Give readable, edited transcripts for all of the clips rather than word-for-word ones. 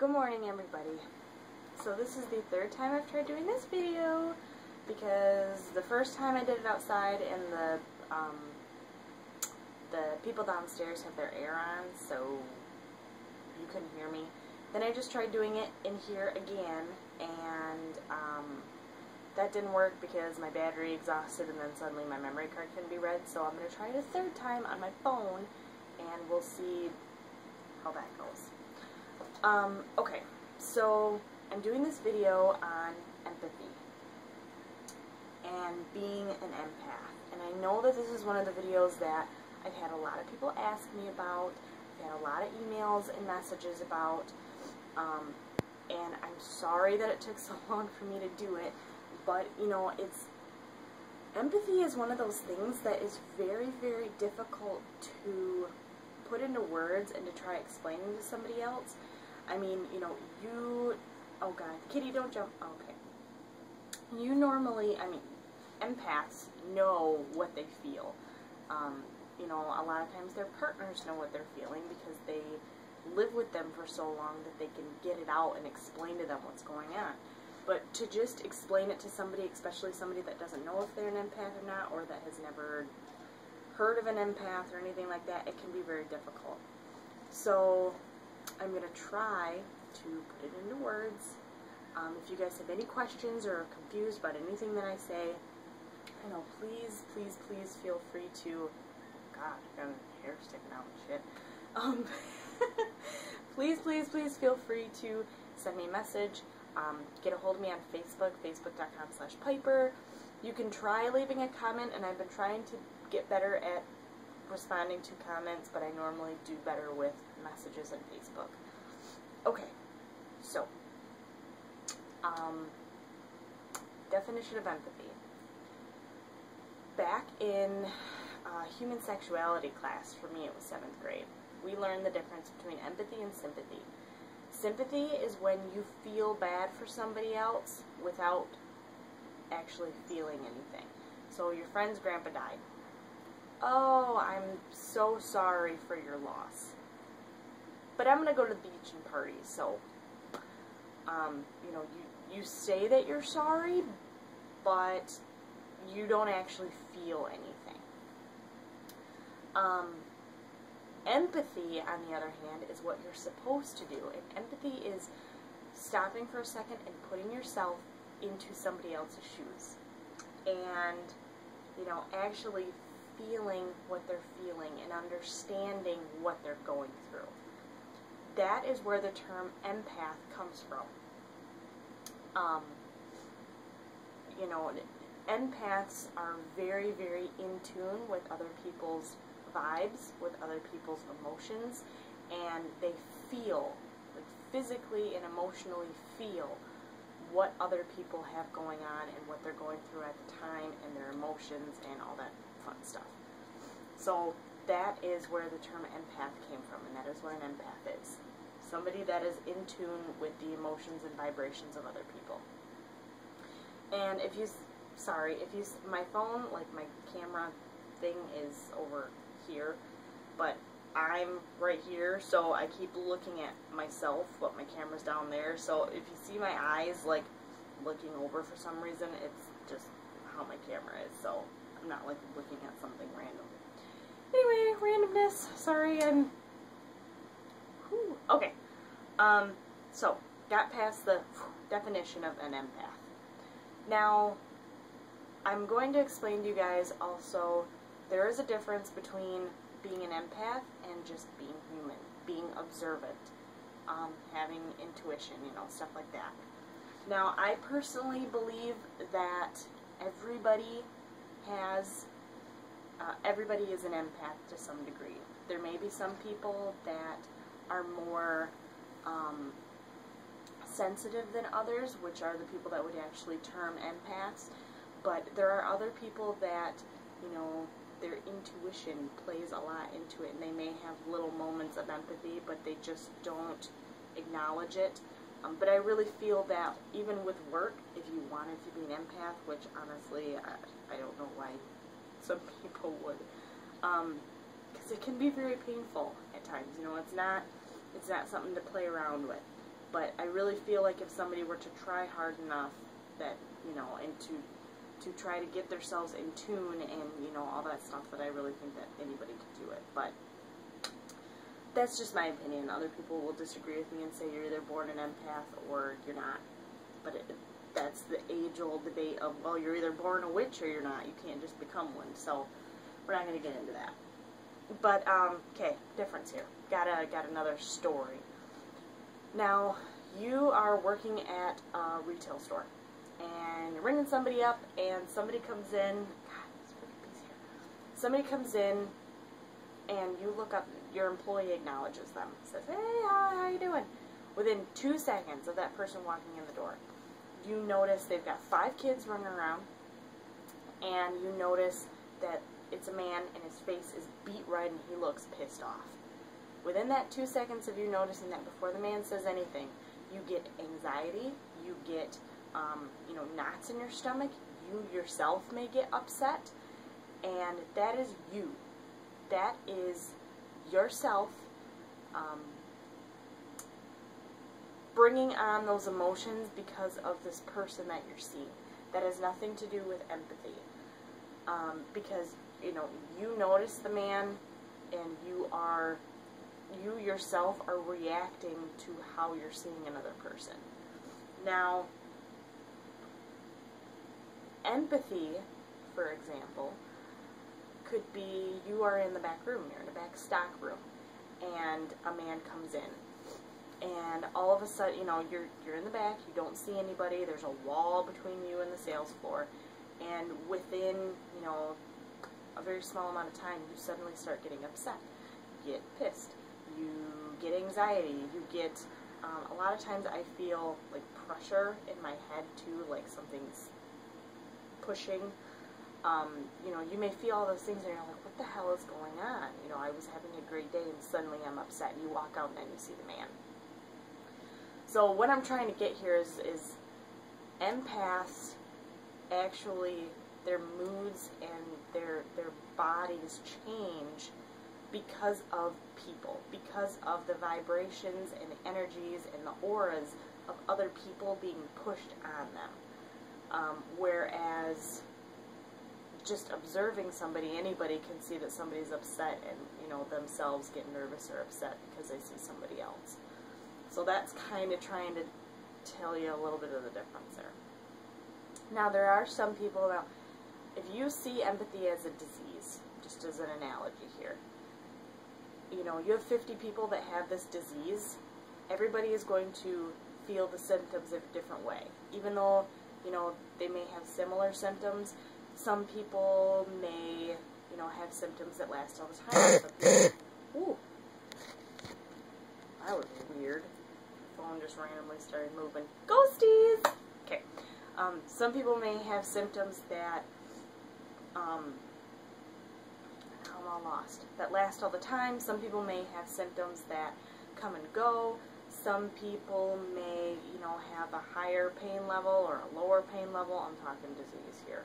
Good morning, everybody. So this is the third time I've tried doing this video because the first time I did it outside and the people downstairs had their air on, so you couldn't hear me. Then I just tried doing it in here again, and that didn't work because my battery exhausted and then suddenly my memory card couldn't be read. So I'm going to try it a third time on my phone and we'll see how that goes. Okay, so I'm doing this video on empathy and being an empath. And I know that this is one of the videos that I've had a lot of people ask me about. I've had a lot of emails and messages about. And I'm sorry that it took so long for me to do it. But, you know, empathy is one of those things that is very, very difficult to put into words and to try explaining to somebody else. I mean, you know, oh God, Kitty, don't jump, okay. You normally, I mean, empaths know what they feel. You know, a lot of times their partners know what they're feeling because they live with them for so long that they can get it out and explain to them what's going on. But to just explain it to somebody, especially somebody that doesn't know if they're an empath or not, or that has never heard of an empath or anything like that, it can be very difficult. So I'm going to try to put it into words. If you guys have any questions or are confused about anything that I say, you know, please, please, please feel free to, God, I got a hair sticking out and shit. Please, please, please feel free to send me a message. Get a hold of me on Facebook, facebook.com/Pyperh. You can try leaving a comment, and I've been trying to get better at responding to comments, but I normally do better with messages on Facebook. Okay, so, definition of empathy. Back in human sexuality class, for me it was 7th grade, we learned the difference between empathy and sympathy. Sympathy is when you feel bad for somebody else without actually feeling anything. So your friend's grandpa died. Oh, I'm so sorry for your loss. But I'm going to go to the beach and party, so, you know, you say that you're sorry, but you don't actually feel anything. Empathy, on the other hand, is what you're supposed to do. And empathy is stopping for a second and putting yourself into somebody else's shoes. And, you know, actually feeling what they're feeling and understanding what they're going through. That is where the term empath comes from. You know, empaths are very, very in tune with other people's vibes, with other people's emotions, and they feel, like physically and emotionally feel what other people have going on and what they're going through at the time and their emotions and all that fun stuff. So that is where the term empath came from, and that is what an empath is. Somebody that is in tune with the emotions and vibrations of other people. And if you, my phone, like my camera thing is over here, but I'm right here, so I keep looking at myself, but my camera's down there. So if you see my eyes like looking over for some reason, it's just how my camera is. So I'm not like looking at something random. Anyway, randomness. Sorry, okay. So got past the definition of an empath. Now I'm going to explain to you guys also. There is a difference between being an empath and just being human, being observant, having intuition, you know, stuff like that. Now, I personally believe that everybody is an empath to some degree. There may be some people that are more sensitive than others, which are the people that would actually term empaths, but there are other people that, you know, their intuition plays a lot into it, and they may have little moments of empathy, but they just don't acknowledge it. But I really feel that even with work, if you wanted to be an empath, which honestly, I don't know why some people would, because it can be very painful at times. You know, it's not something to play around with. But I really feel like if somebody were to try hard enough, that, you know, and to try to get themselves in tune and, you know, all that stuff, that I really think that anybody could do it. But that's just my opinion. Other people will disagree with me and say you're either born an empath or you're not. But that's the age-old debate of, well, you're either born a witch or you're not. You can't just become one. So we're not going to get into that. But, okay, difference here. Got another story. Now, you are working at a retail store, and you're ringing somebody up, and somebody comes in. God, this freaking piece here. Somebody comes in, and you look up. Your employee acknowledges them, says, "Hey, hi, how you doing?" Within 2 seconds of that person walking in the door, you notice they've got 5 kids running around, and you notice that it's a man, and his face is beat red, and he looks pissed off. Within that 2 seconds of you noticing that, before the man says anything, you get anxiety, you get, you know, knots in your stomach, you yourself may get upset, and that is you. That is yourself bringing on those emotions because of this person that you're seeing. That has nothing to do with empathy. Because, you know, you notice the man, and you yourself are reacting to how you're seeing another person. Now, empathy, for example, could be you are in the back room, you're in the back stock room, and a man comes in, and all of a sudden, you know, you're in the back, you don't see anybody, there's a wall between you and the sales floor, and within, you know, a very small amount of time, you suddenly start getting upset, you get pissed, you get anxiety, you get, a lot of times I feel like pressure in my head too, like something's pushing. You know, you may feel all those things and you're like, what the hell is going on? You know, I was having a great day and suddenly I'm upset, and you walk out and then you see the man. So what I'm trying to get here is empaths, actually, their moods and their bodies change because of people, because of the vibrations and the energies and the auras of other people being pushed on them. Whereas just observing somebody, anybody can see that somebody's upset and, you know, themselves get nervous or upset because they see somebody else. So that's kind of trying to tell you a little bit of the difference there. Now, there are some people, now, if you see empathy as a disease, just as an analogy here, you know, you have 50 people that have this disease, everybody is going to feel the symptoms in a different way. Even though, you know, they may have similar symptoms, some people may, you know, have symptoms that last all the time. Some people, ooh, that was weird. The phone just randomly started moving. Ghosties! Okay. Some people may have symptoms that, I'm all lost, that last all the time. Some people may have symptoms that come and go. Some people may, you know, have a higher pain level or a lower pain level. I'm talking disease here.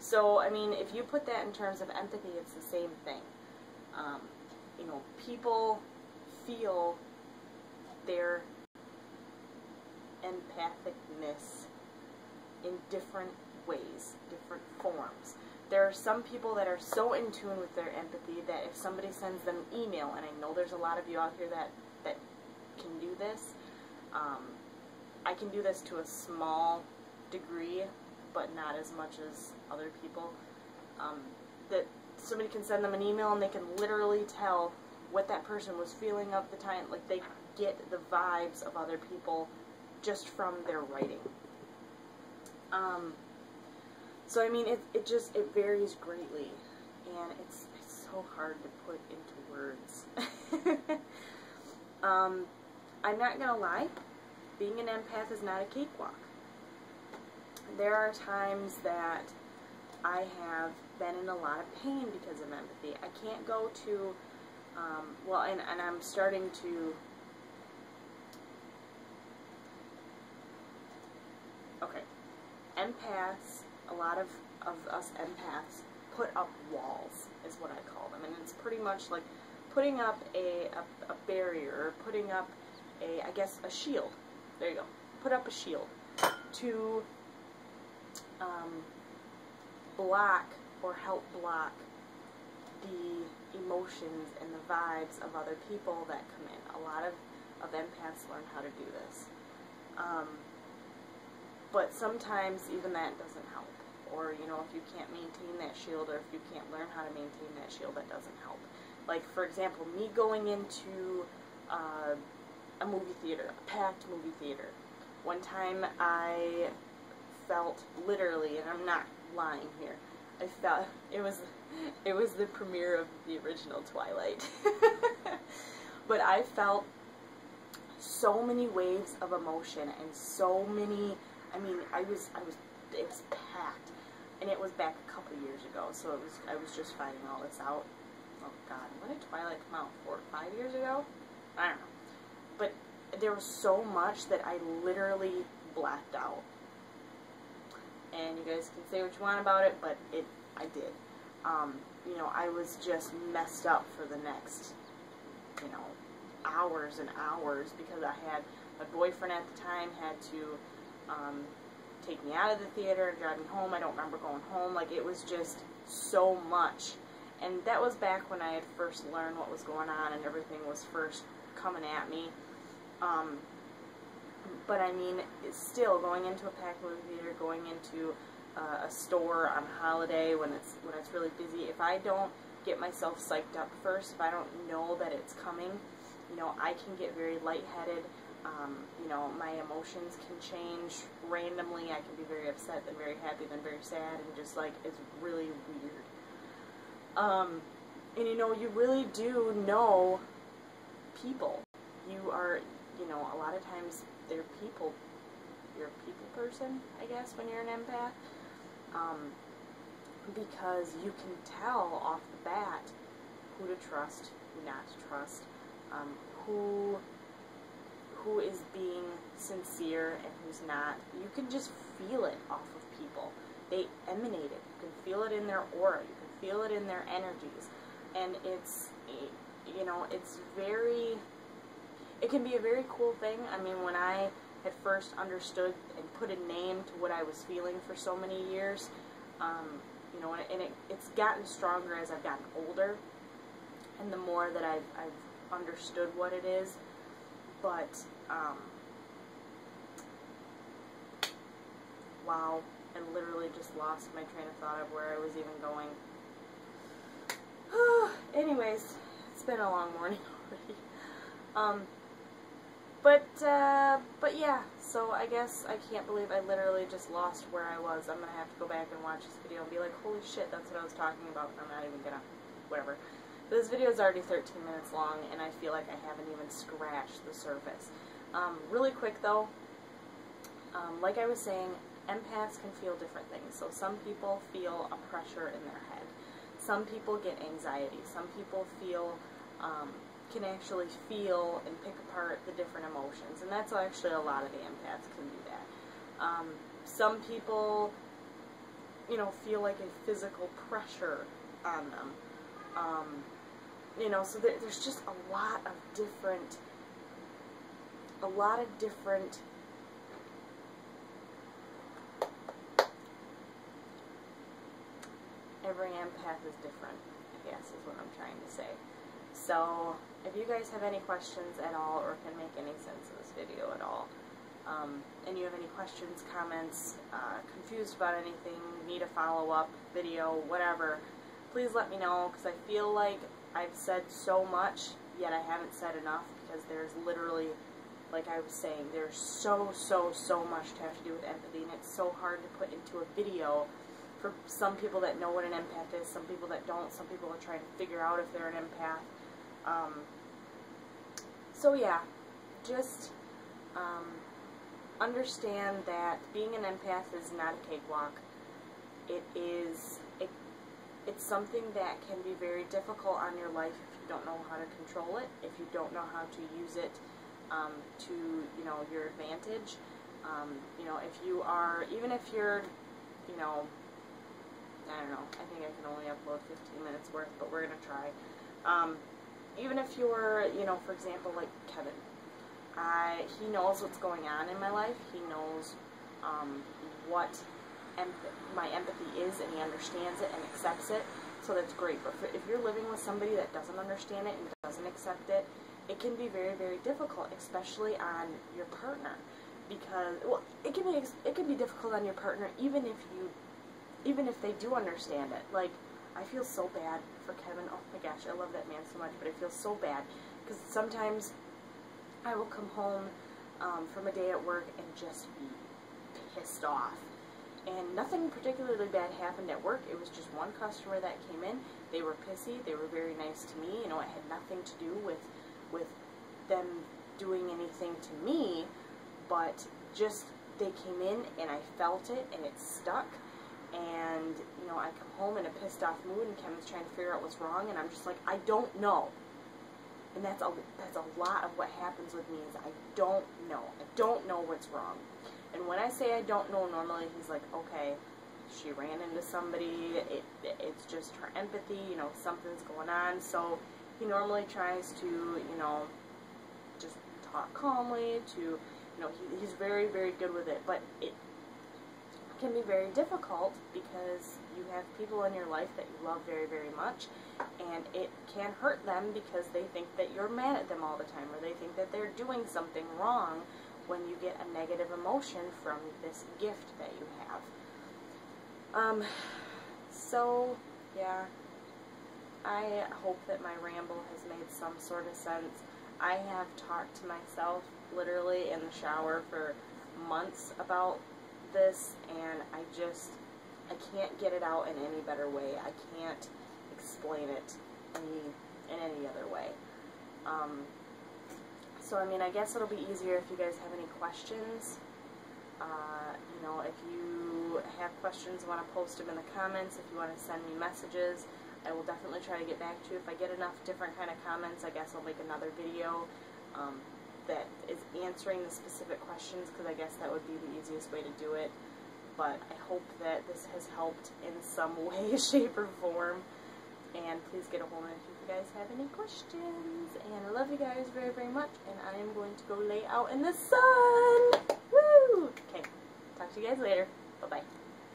So, I mean, if you put that in terms of empathy, it's the same thing. You know, people feel their empathicness in different ways, different forms. There are some people that are so in tune with their empathy that if somebody sends them an email, and I know there's a lot of you out here that can do this, I can do this to a small degree, but not as much as other people, that somebody can send them an email and they can literally tell what that person was feeling at the time. Like, they get the vibes of other people just from their writing. So, I mean, it varies greatly, and it's so hard to put into words. I'm not gonna lie, being an empath is not a cakewalk. There are times that I have been in a lot of pain because of empathy. I can't go to, well, and I'm starting to, okay, empaths, a lot of us empaths put up walls, is what I call them, and it's pretty much like putting up a barrier, putting up I guess, a shield there you go, put up a shield to block or help block the emotions and the vibes of other people that come in. A lot of empaths learn how to do this. But sometimes even that doesn't help. Or, you know, if you can't maintain that shield, or if you can't learn how to maintain that shield, that doesn't help. Like, for example, me going into a movie theater, a packed movie theater. One time I felt literally, and I'm not lying here, I felt, it was the premiere of the original Twilight. But I felt so many waves of emotion and so many, I mean, it was packed. And it was back a couple years ago, so I was just finding all this out. Oh God, when did Twilight come out? 4 or 5 years ago? I don't know. But there was so much that I literally blacked out. And you guys can say what you want about it, but I did. You know, I was just messed up for the next, you know, hours and hours, because I had my boyfriend at the time had to take me out of the theater and drive me home. I don't remember going home. Like, it was just so much. And that was back when I had first learned what was going on and everything was first coming at me. But I mean, it's still going into a packed movie theater, going into a store on holiday when it's really busy. If I don't get myself psyched up first, if I don't know that it's coming, you know, I can get very lightheaded. You know, my emotions can change randomly. I can be very upset, then very happy, then very sad, and just like, it's really weird. And you know, you really do know people. You are, you know, a lot of times they're people. You're a people person, I guess, when you're an empath. Because you can tell off the bat who to trust, who not to trust, who is being sincere and who's not. You can just feel it off of people. They emanate it. You can feel it in their aura. You can feel it in their energies. And it's, you know, it's very, it can be a very cool thing. I mean, when I had first understood and put a name to what I was feeling for so many years, you know, and it's gotten stronger as I've gotten older, and the more that I've understood what it is. But, wow, I literally just lost my train of thought of where I was even going. Anyways, it's been a long morning already. But yeah, so I guess I can't believe I literally just lost where I was. I'm gonna have to go back and watch this video and be like, holy shit, that's what I was talking about, and I'm not even gonna, whatever. This video is already 13 minutes long, and I feel like I haven't even scratched the surface. Really quick though, like I was saying, empaths can feel different things. So some people feel a pressure in their head. Some people get anxiety. Some people feel, can actually feel and pick apart the different emotions. And that's actually a lot of the empaths can do that. Some people, you know, feel like a physical pressure on them. You know, so there's just a lot of different, every empath is different, I guess is what I'm trying to say. So, if you guys have any questions at all, or can make any sense of this video at all, and you have any questions, comments, confused about anything, need a follow-up video, whatever, please let me know, because I feel like I've said so much, yet I haven't said enough, because there's literally, like I was saying, there's so much to have to do with empathy, and it's so hard to put into a video for some people that know what an empath is, some people that don't, some people are trying to figure out if they're an empath. So yeah, just understand that being an empath is not a cakewalk. It's something that can be very difficult on your life if you don't know how to control it, if you don't know how to use it to, you know, your advantage. You know, if you are, even if you're, you know, I don't know, I think I can only upload 15 minutes worth, but we're going to try. Even if you're, you know, for example, like Kevin. He knows what's going on in my life. He knows what my empathy is, and he understands it and accepts it, so that's great. But if you're living with somebody that doesn't understand it and doesn't accept it, it can be very, very difficult, especially on your partner, because, well, it can be difficult on your partner even if they do understand it. Like, I feel so bad for Kevin. Oh my gosh, I love that man so much, but I feel so bad because sometimes I will come home from a day at work and just be pissed off. And nothing particularly bad happened at work. It was just one customer that came in. They were pissy. They were very nice to me. You know, it had nothing to do with them doing anything to me, but just they came in and I felt it and it stuck. And, you know, I come home in a pissed off mood and Kevin's trying to figure out what's wrong, and I'm just like, I don't know. And that's a lot of what happens with me is I don't know. I don't know what's wrong. And when I say I don't know, normally he's like, okay, she ran into somebody, it's just her empathy, you know, something's going on. So he normally tries to, you know, just talk calmly, to, you know, he's very, very good with it. But it can be very difficult because you have people in your life that you love very, very much, and it can hurt them because they think that you're mad at them all the time, or they think that they're doing something wrong when you get a negative emotion from this gift that you have. So, yeah, I hope that my ramble has made some sort of sense. I have talked to myself literally in the shower for months about this, and I can't get it out in any better way. I can't explain it in any other way. So, I mean, I guess it'll be easier if you guys have any questions. You know, if you have questions, want to post them in the comments. If you want to send me messages, I will definitely try to get back to you. If I get enough different kind of comments, I guess I'll make another video that is answering the specific questions, because I guess that would be the easiest way to do it. But I hope that this has helped in some way, shape, or form. And please get a hold of me if you guys have any questions. And I love you guys very, very much. And I am going to go lay out in the sun. Woo! Okay. Talk to you guys later. Bye-bye.